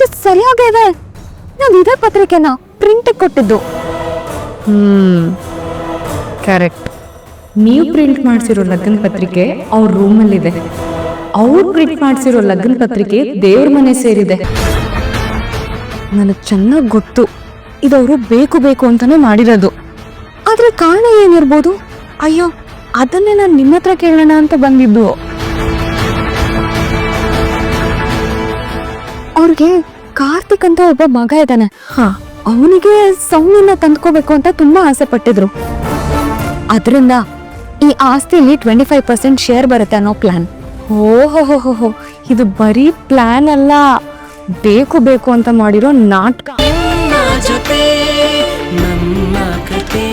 ಇದು ಸರಿಯಾಗೇ ಇದೆ. ನಾವು ಇದೇ ಪತ್ರಿಕೆನ ಪ್ರಿಂಟ್ ಕೊಟ್ಟಿದ್ದು. ಕರೆಕ್ಟ್. ನೀವು ಪ್ರಿಂಟ್ ಮಾಡಿಸಿರೋ ಲಗ್ನ ಪತ್ರಿಕೆ ಅವ್ರ ರೂಮಲ್ಲಿದೆ. ಅವ್ರು ಪ್ರಿಂಟ್ ಮಾಡಿಸಿರೋ ಲಗ್ನ ಪತ್ರಿಕೆ ದೇವ್ರ ಮನೆ ಸೇರಿದೆ. ನನಗೆ ಚೆನ್ನಾಗಿ ಗೊತ್ತು ಇದವರು ಬೇಕು ಬೇಕು ಅಂತಾನೆ ಮಾಡಿರೋದು. ಆದ್ರೆ ಕಾರಣ ಏನಿರ್ಬೋದು? ಅಯ್ಯೋ, ಅದನ್ನೇ ನಾನು ನಿಮ್ಮ ಹತ್ರ ಕೇಳೋಣ ಅಂತ ಬಂದಿದ್ದು. ಅವ್ರಿಗೆ ಕಾರ್ತಿಕ್ ಅಂತ ಒಬ್ಬ ಮಗ ಇದ್ದಾನೆ. ಅವನಿಗೆ ಸೌಮ್ಯನ ತಂದ್ಕೋಬೇಕು ಅಂತ ತುಂಬಾ ಆಸೆ ಪಟ್ಟಿದ್ರು. ಅದರಿಂದ ಈ ಆಸ್ತಿಯಲ್ಲಿ 25% ಶೇರ್ ಬರುತ್ತೆ ಅನ್ನೋ ಪ್ಲಾನ್. ಓಹೋ, ಇದು ಬರೀ ಪ್ಲಾನ್ ಅಲ್ಲ, ಬೇಕು ಬೇಕು ಅಂತ ಮಾಡಿರೋ ನಾಟಕ. ಜೊತೆ ನಮ್ಮ ಕತೆ